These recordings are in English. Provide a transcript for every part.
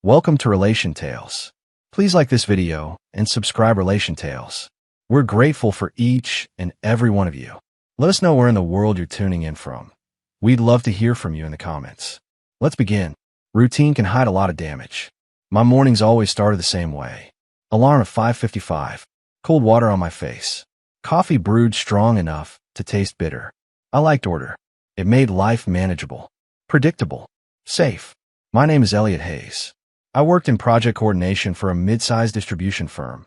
Welcome to Relation Tales. Please like this video and subscribe Relation Tales. We're grateful for each and every one of you. Let us know where in the world you're tuning in from. We'd love to hear from you in the comments. Let's begin. Routine can hide a lot of damage. My mornings always started the same way. Alarm at 5:55. Cold water on my face. Coffee brewed strong enough to taste bitter. I liked order. It made life manageable, predictable, safe. My name is Elliot Hayes. I worked in project coordination for a mid-sized distribution firm.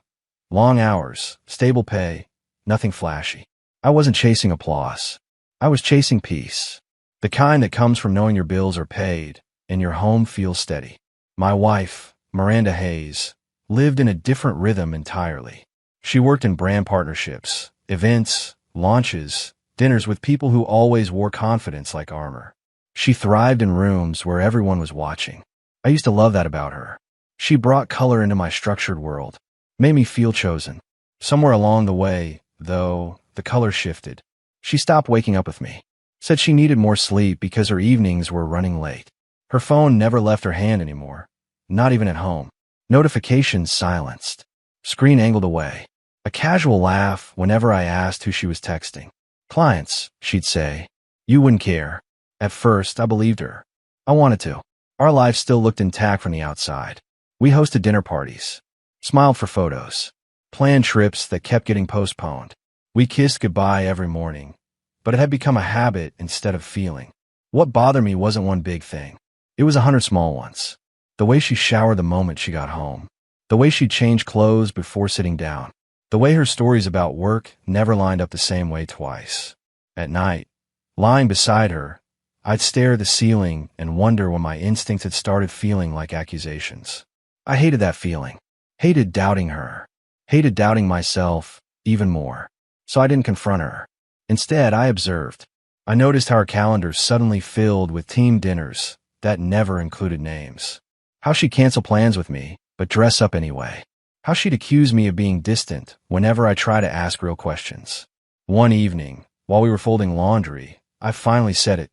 Long hours, stable pay, nothing flashy. I wasn't chasing applause. I was chasing peace. The kind that comes from knowing your bills are paid and your home feels steady. My wife, Miranda Hayes, lived in a different rhythm entirely. She worked in brand partnerships, events, launches, dinners with people who always wore confidence like armor. She thrived in rooms where everyone was watching. I used to love that about her. She brought color into my structured world, made me feel chosen. Somewhere along the way, though, the color shifted. She stopped waking up with me, said she needed more sleep because her evenings were running late. Her phone never left her hand anymore, not even at home. Notifications silenced, screen angled away. A casual laugh whenever I asked who she was texting. Clients, she'd say. You wouldn't care. At first, I believed her. I wanted to. Our life still looked intact from the outside. We hosted dinner parties, smiled for photos, planned trips that kept getting postponed. We kissed goodbye every morning, but it had become a habit instead of feeling. What bothered me wasn't one big thing. It was 100 small ones. The way she showered the moment she got home. The way she changed clothes before sitting down. The way her stories about work never lined up the same way twice. At night, lying beside her, I'd stare at the ceiling and wonder when my instincts had started feeling like accusations. I hated that feeling. Hated doubting her. Hated doubting myself even more. So I didn't confront her. Instead, I observed. I noticed how her calendar suddenly filled with team dinners that never included names. How she'd cancel plans with me, but dress up anyway. How she'd accuse me of being distant whenever I try to ask real questions. One evening, while we were folding laundry, I finally said it.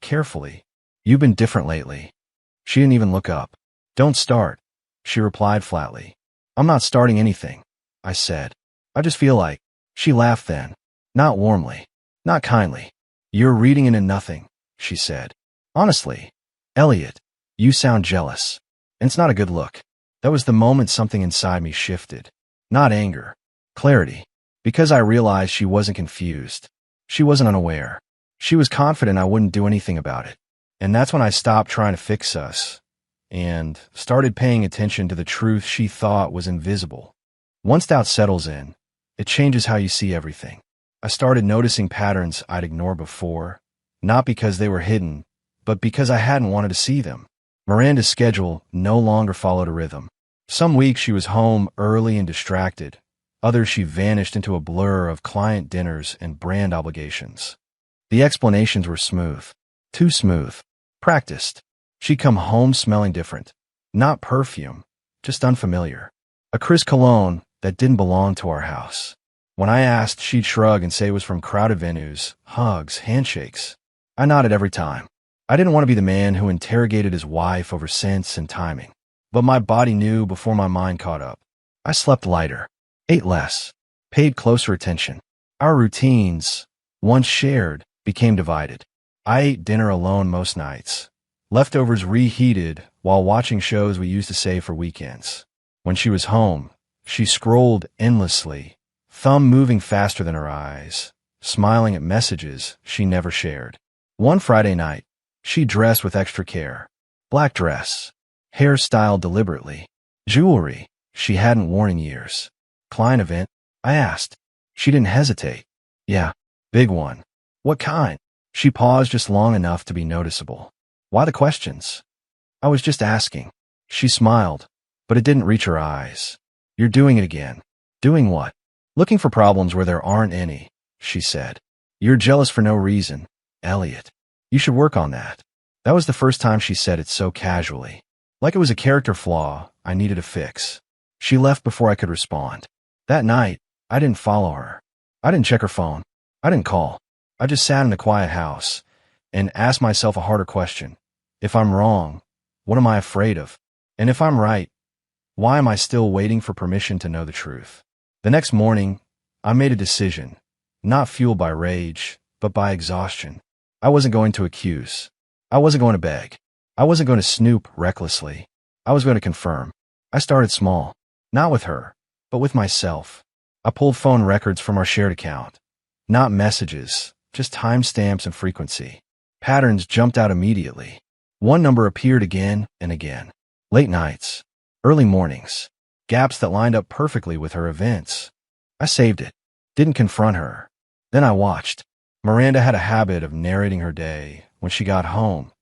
Carefully. You've been different lately. She didn't even look up. Don't start, she replied flatly. I'm not starting anything, I said. I just feel like. She laughed then. Not warmly. Not kindly. You're reading into nothing, she said. Honestly, Elliot, you sound jealous. And it's not a good look. That was the moment something inside me shifted. Not anger. Clarity. Because I realized she wasn't confused. She wasn't unaware. She was confident I wouldn't do anything about it. And that's when I stopped trying to fix us and started paying attention to the truth she thought was invisible. Once doubt settles in, it changes how you see everything. I started noticing patterns I'd ignored before, not because they were hidden, but because I hadn't wanted to see them. Miranda's schedule no longer followed a rhythm. Some weeks she was home early and distracted. Others she vanished into a blur of client dinners and brand obligations. The explanations were smooth. Too smooth. Practiced. She'd come home smelling different. Not perfume, just unfamiliar. A crisp cologne that didn't belong to our house. When I asked, she'd shrug and say it was from crowded venues, hugs, handshakes. I nodded every time. I didn't want to be the man who interrogated his wife over scents and timing. But my body knew before my mind caught up. I slept lighter, ate less, paid closer attention. Our routines, once shared, became divided. I ate dinner alone most nights. Leftovers reheated while watching shows we used to save for weekends. When she was home, she scrolled endlessly, thumb moving faster than her eyes, smiling at messages she never shared. One Friday night, she dressed with extra care. Black dress, hair styled deliberately, jewelry she hadn't worn in years. Client event? I asked. She didn't hesitate. Yeah, big one. What kind? She paused just long enough to be noticeable. Why the questions? I was just asking. She smiled, but it didn't reach her eyes. You're doing it again. Doing what? Looking for problems where there aren't any, she said. You're jealous for no reason, Elliot. You should work on that. That was the first time she said it so casually. Like it was a character flaw I needed to fix. She left before I could respond. That night, I didn't follow her. I didn't check her phone. I didn't call. I just sat in a quiet house and asked myself a harder question. If I'm wrong, what am I afraid of? And if I'm right, why am I still waiting for permission to know the truth? The next morning, I made a decision, not fueled by rage, but by exhaustion. I wasn't going to accuse. I wasn't going to beg. I wasn't going to snoop recklessly. I was going to confirm. I started small, not with her, but with myself. I pulled phone records from our shared account. Not messages, just timestamps and frequency. Patterns jumped out immediately. One number appeared again and again. Late nights, early mornings, gaps that lined up perfectly with her events. I saved it, didn't confront her. Then I watched. Miranda had a habit of narrating her day when she got home.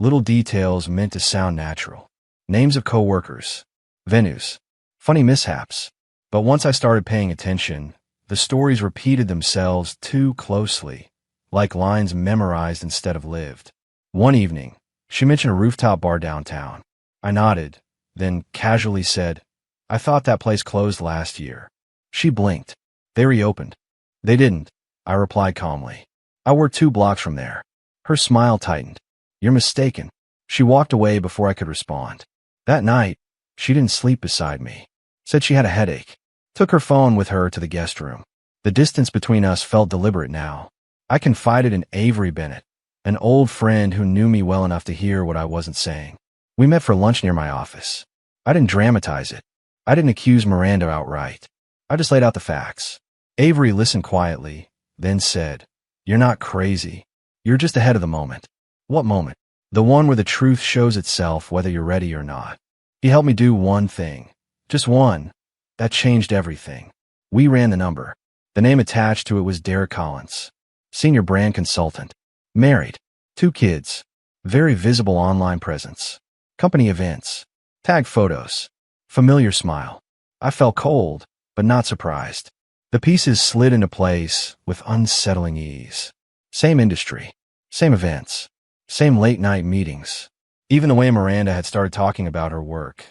Little details meant to sound natural. Names of coworkers, venues, funny mishaps. But once I started paying attention, the stories repeated themselves too closely, like lines memorized instead of lived. One evening, she mentioned a rooftop bar downtown. I nodded, then casually said, "I thought that place closed last year." She blinked. "They reopened." "They didn't," I replied calmly. "I work 2 blocks from there." Her smile tightened. "You're mistaken." She walked away before I could respond. That night, she didn't sleep beside me. Said she had a headache. Took her phone with her to the guest room. The distance between us felt deliberate now. I confided in Avery Bennett, an old friend who knew me well enough to hear what I wasn't saying. We met for lunch near my office. I didn't dramatize it. I didn't accuse Miranda outright. I just laid out the facts. Avery listened quietly, then said, "You're not crazy. You're just ahead of the moment." "What moment?" "The one where the truth shows itself whether you're ready or not." He helped me do one thing. Just one. That changed everything. We ran the number. The name attached to it was Derek Collins, senior brand consultant, married, 2 kids, very visible online presence, company events, tag photos, familiar smile. I felt cold, but not surprised. The pieces slid into place with unsettling ease. Same industry, same events, same late-night meetings. Even the way Miranda had started talking about her work,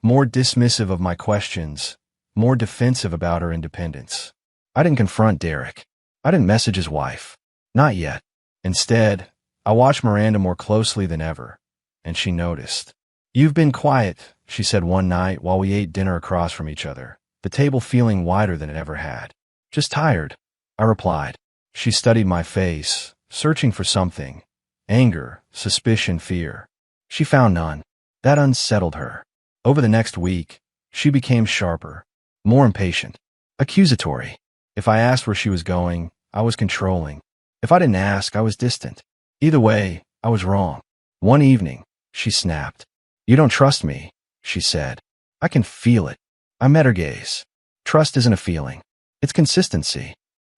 more dismissive of my questions, more defensive about her independence. I didn't confront Derek. I didn't message his wife. Not yet. Instead, I watched Miranda more closely than ever, and she noticed. "You've been quiet," she said one night while we ate dinner across from each other, the table feeling wider than it ever had. "Just tired," I replied. She studied my face, searching for something. Anger, suspicion, fear. She found none. That unsettled her. Over the next week, she became sharper, more impatient, accusatory. If I asked where she was going, I was controlling. If I didn't ask, I was distant. Either way, I was wrong. One evening, she snapped. "You don't trust me," she said. "I can feel it." I met her gaze. "Trust isn't a feeling. It's consistency."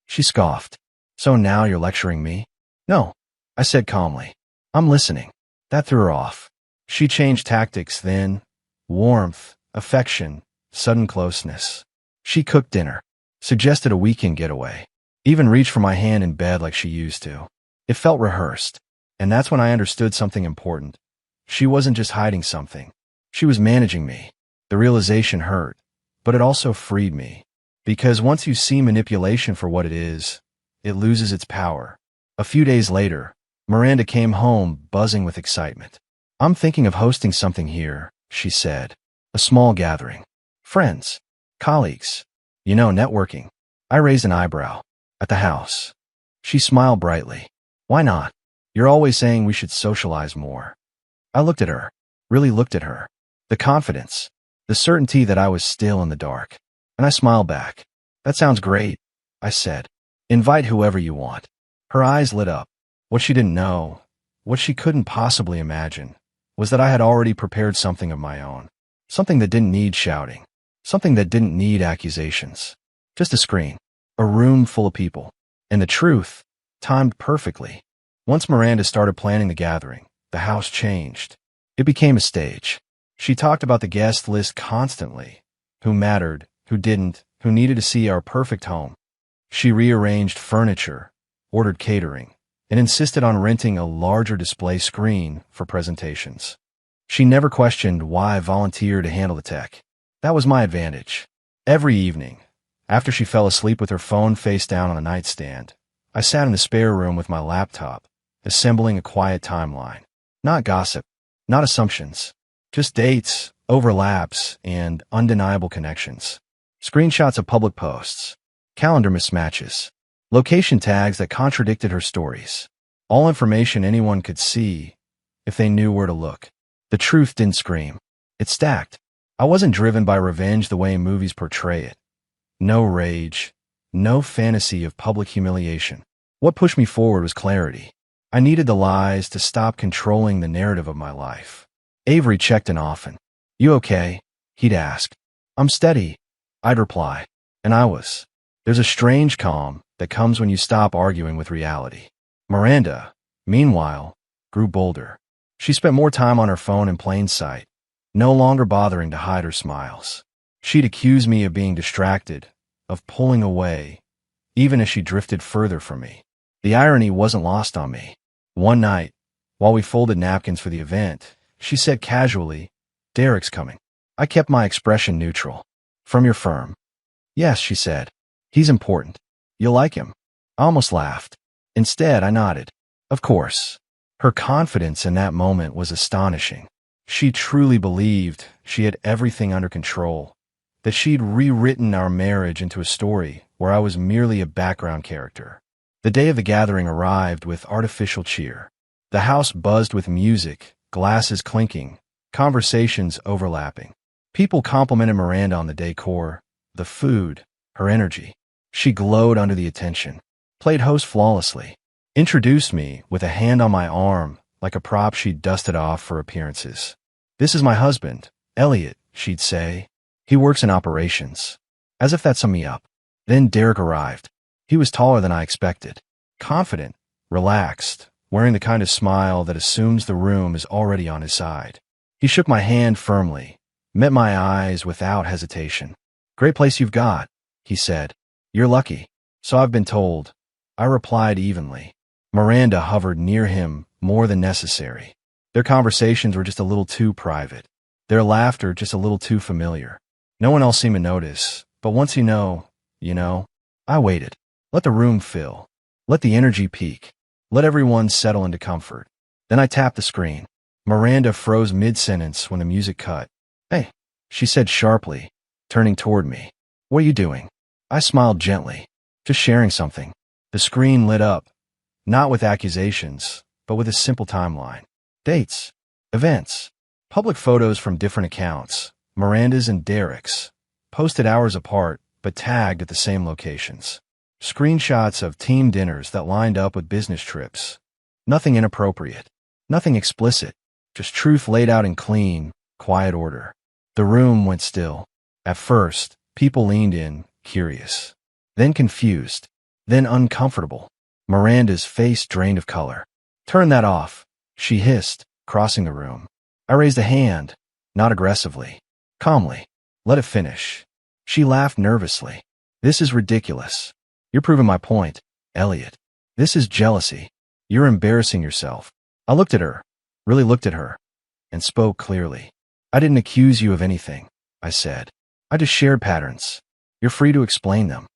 She scoffed. "So now you're lecturing me?" "No," I said calmly. "I'm listening." That threw her off. She changed tactics then. Warmth, affection, sudden closeness. She cooked dinner, suggested a weekend getaway, even reached for my hand in bed like she used to. It felt rehearsed, and that's when I understood something important. She wasn't just hiding something. She was managing me. The realization hurt, but it also freed me. Because once you see manipulation for what it is, it loses its power. A few days later, Miranda came home buzzing with excitement. "I'm thinking of hosting something here," she said. "A small gathering. Friends. Colleagues. Networking." I raised an eyebrow. "At the house." She smiled brightly. "Why not? You're always saying we should socialize more." I looked at her. Really looked at her. The confidence. The certainty that I was still in the dark. And I smiled back. "That sounds great," I said. "Invite whoever you want." Her eyes lit up. What she didn't know, what she couldn't possibly imagine, was that I had already prepared something of my own. Something that didn't need shouting. Something that didn't need accusations. Just a screen. A room full of people. And the truth, timed perfectly. Once Miranda started planning the gathering, the house changed. It became a stage. She talked about the guest list constantly. Who mattered, who didn't, who needed to see our perfect home. She rearranged furniture, ordered catering, and insisted on renting a larger display screen for presentations. She never questioned why I volunteered to handle the tech. That was my advantage. Every evening, after she fell asleep with her phone face down on the nightstand, I sat in the spare room with my laptop, assembling a quiet timeline. Not gossip, not assumptions, just dates, overlaps, and undeniable connections. Screenshots of public posts, calendar mismatches, location tags that contradicted her stories. All information anyone could see if they knew where to look. The truth didn't scream. It stacked. I wasn't driven by revenge the way movies portray it. No rage, no fantasy of public humiliation. What pushed me forward was clarity. I needed the lies to stop controlling the narrative of my life. Avery checked in often. "You okay?" he'd ask. "I'm steady," I'd reply. And I was. There's a strange calm that comes when you stop arguing with reality. Miranda, meanwhile, grew bolder. She spent more time on her phone in plain sight, no longer bothering to hide her smiles. She'd accuse me of being distracted, of pulling away, even as she drifted further from me. The irony wasn't lost on me. One night, while we folded napkins for the event, she said casually, "Derek's coming." I kept my expression neutral. "From your firm?" "Yes," she said. "He's important. You'll like him." I almost laughed. Instead, I nodded. Of course. Her confidence in that moment was astonishing. She truly believed she had everything under control, that she'd rewritten our marriage into a story where I was merely a background character. The day of the gathering arrived with artificial cheer. The house buzzed with music, glasses clinking, conversations overlapping. People complimented Miranda on the decor, the food, her energy. She glowed under the attention, played host flawlessly, introduced me with a hand on my arm like a prop she'd dusted off for appearances. "This is my husband, Elliot," she'd say. "He works in operations." As if that summed me up. Then Derek arrived. He was taller than I expected. Confident, relaxed, wearing the kind of smile that assumes the room is already on his side. He shook my hand firmly, met my eyes without hesitation. "Great place you've got," he said. "You're lucky." "So I've been told," I replied evenly. Miranda hovered near him more than necessary. Their conversations were just a little too private. Their laughter just a little too familiar. No one else seemed to notice, but once you know. I waited. Let the room fill. Let the energy peak. Let everyone settle into comfort. Then I tapped the screen. Miranda froze mid-sentence when the music cut. "Hey," she said sharply, turning toward me. "What are you doing?" I smiled gently. "Just sharing something." The screen lit up, not with accusations, but with a simple timeline. Dates, events, public photos from different accounts, Miranda's and Derek's, posted hours apart but tagged at the same locations. Screenshots of team dinners that lined up with business trips. Nothing inappropriate, nothing explicit, just truth laid out in clean, quiet order. The room went still. At first, people leaned in, curious, then confused, then uncomfortable. Miranda's face drained of color. "Turn that off," she hissed, crossing the room. I raised a hand, not aggressively, calmly. "Let it finish." She laughed nervously. "This is ridiculous. You're proving my point, Elliot. This is jealousy. You're embarrassing yourself." I looked at her, really looked at her, and spoke clearly. "I didn't accuse you of anything," I said. "I just shared patterns. You're free to explain them."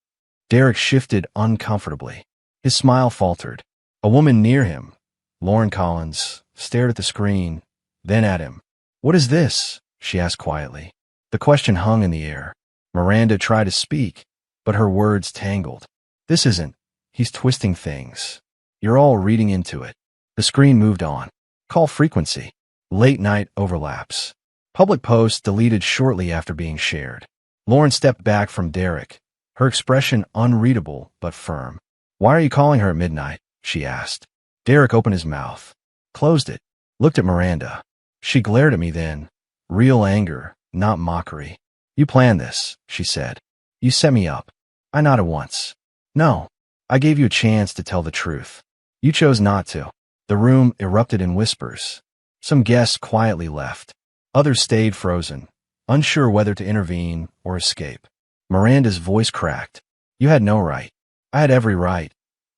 Derek shifted uncomfortably. His smile faltered. A woman near him, Lauren Collins, stared at the screen, then at him. "What is this?" she asked quietly. The question hung in the air. Miranda tried to speak, but her words tangled. "This isn't. He's twisting things. You're all reading into it." The screen moved on. Call frequency. Late night overlaps. Public posts deleted shortly after being shared. Lauren stepped back from Derek, her expression unreadable but firm. "Why are you calling her at midnight?" she asked. Derek opened his mouth, closed it, looked at Miranda. She glared at me then. Real anger, not mockery. "You planned this," she said. "You set me up." I nodded once. "No. I gave you a chance to tell the truth. You chose not to." The room erupted in whispers. Some guests quietly left. Others stayed frozen, unsure whether to intervene or escape. Miranda's voice cracked. "You had no right." "I had every right,"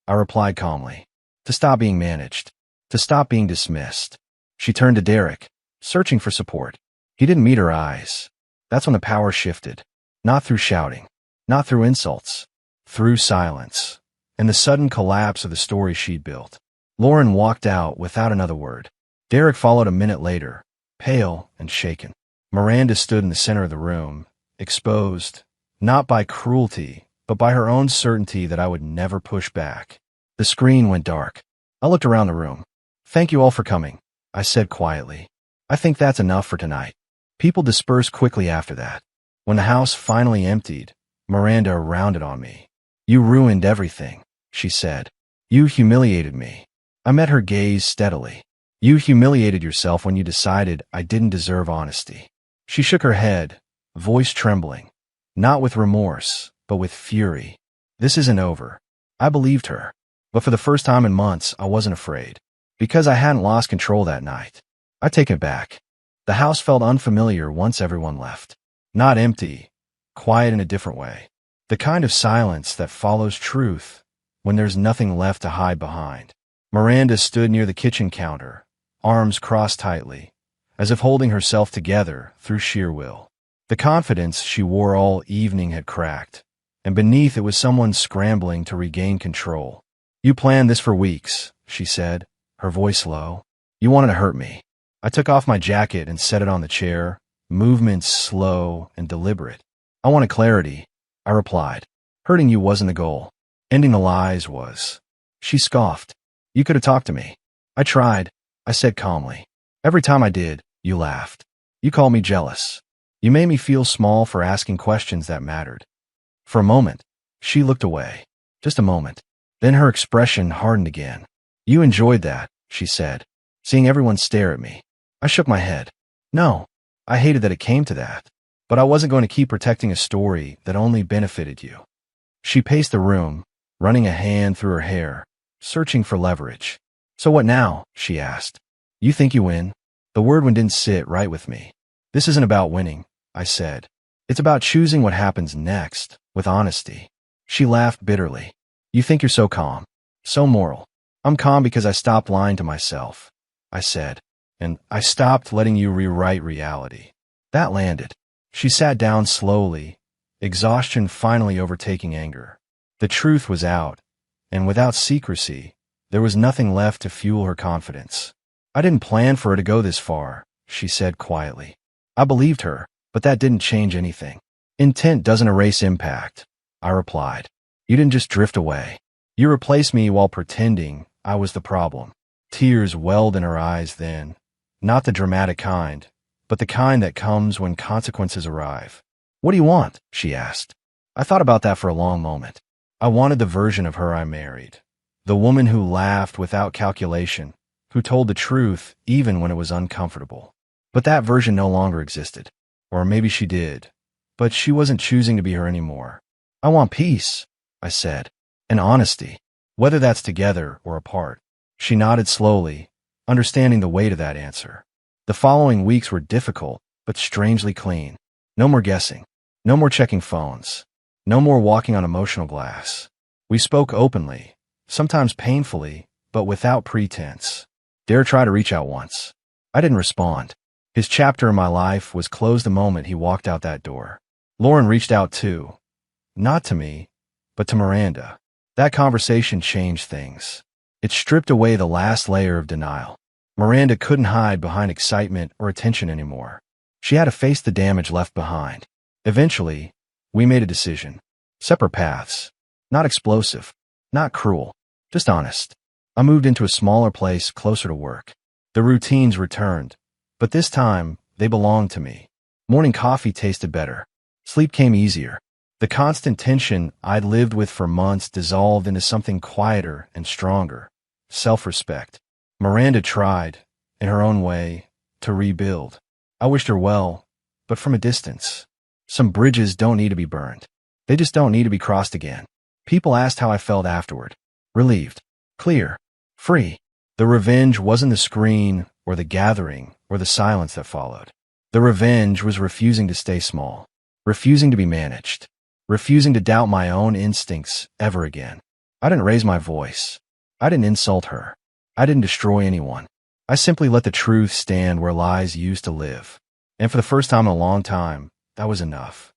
I replied calmly. "To stop being managed. To stop being dismissed." She turned to Derek, searching for support. He didn't meet her eyes. That's when the power shifted. Not through shouting. Not through insults. Through silence. And the sudden collapse of the story she'd built. Lauren walked out without another word. Derek followed a minute later, pale and shaken. Miranda stood in the center of the room, exposed, not by cruelty, but by her own certainty that I would never push back. The screen went dark. I looked around the room. "Thank you all for coming," I said quietly. "I think that's enough for tonight." People dispersed quickly after that. When the house finally emptied, Miranda rounded on me. "You ruined everything," she said. "You humiliated me." I met her gaze steadily. "You humiliated yourself when you decided I didn't deserve honesty." She shook her head, voice trembling, not with remorse, but with fury. "This isn't over." I believed her, but for the first time in months, I wasn't afraid, because I hadn't lost control that night. I take it back. The house felt unfamiliar once everyone left. Not empty, quiet in a different way. The kind of silence that follows truth when there's nothing left to hide behind. Miranda stood near the kitchen counter, arms crossed tightly, as if holding herself together through sheer will. The confidence she wore all evening had cracked, and beneath it was someone scrambling to regain control. "You planned this for weeks," she said, her voice low. "You wanted to hurt me." I took off my jacket and set it on the chair, movements slow and deliberate. "I wanted clarity," I replied. "Hurting you wasn't the goal. Ending the lies was." She scoffed. "You could have talked to me." "I tried," I said calmly. "Every time I did, you laughed. You called me jealous. You made me feel small for asking questions that mattered." For a moment, she looked away. Just a moment. Then her expression hardened again. "You enjoyed that," she said, "seeing everyone stare at me." I shook my head. "No, I hated that it came to that. But I wasn't going to keep protecting a story that only benefited you." She paced the room, running a hand through her hair, searching for leverage. "So what now?" she asked. "You think you win?" The word one didn't sit right with me. "This isn't about winning," I said. "It's about choosing what happens next, with honesty." She laughed bitterly. "You think you're so calm, so moral." "I'm calm because I stopped lying to myself," I said. "And I stopped letting you rewrite reality." That landed. She sat down slowly, exhaustion finally overtaking anger. The truth was out, and without secrecy, there was nothing left to fuel her confidence. "I didn't plan for her to go this far," she said quietly. I believed her, but that didn't change anything. "Intent doesn't erase impact," I replied. "You didn't just drift away. You replaced me while pretending I was the problem." Tears welled in her eyes then, not the dramatic kind, but the kind that comes when consequences arrive. "What do you want?" she asked. I thought about that for a long moment. I wanted the version of her I married. The woman who laughed without calculation, who told the truth even when it was uncomfortable. But that version no longer existed. Or maybe she did, but she wasn't choosing to be her anymore. "I want peace," I said, "and honesty, whether that's together or apart." She nodded slowly, understanding the weight of that answer. The following weeks were difficult, but strangely clean. No more guessing. No more checking phones. No more walking on emotional glass. We spoke openly, sometimes painfully, but without pretense. Dare tried to reach out once. I didn't respond. His chapter in my life was closed the moment he walked out that door. Lauren reached out too. Not to me, but to Miranda. That conversation changed things. It stripped away the last layer of denial. Miranda couldn't hide behind excitement or attention anymore. She had to face the damage left behind. Eventually, we made a decision. Separate paths. Not explosive. Not cruel. Just honest. I moved into a smaller place closer to work. The routines returned, but this time, they belonged to me. Morning coffee tasted better. Sleep came easier. The constant tension I'd lived with for months dissolved into something quieter and stronger. Self-respect. Miranda tried, in her own way, to rebuild. I wished her well, but from a distance. Some bridges don't need to be burned. They just don't need to be crossed again. People asked how I felt afterward. Relieved. Clear. Free. The revenge wasn't the screen or the gathering or the silence that followed. The revenge was refusing to stay small. Refusing to be managed. Refusing to doubt my own instincts ever again. I didn't raise my voice. I didn't insult her. I didn't destroy anyone. I simply let the truth stand where lies used to live. And for the first time in a long time, that was enough.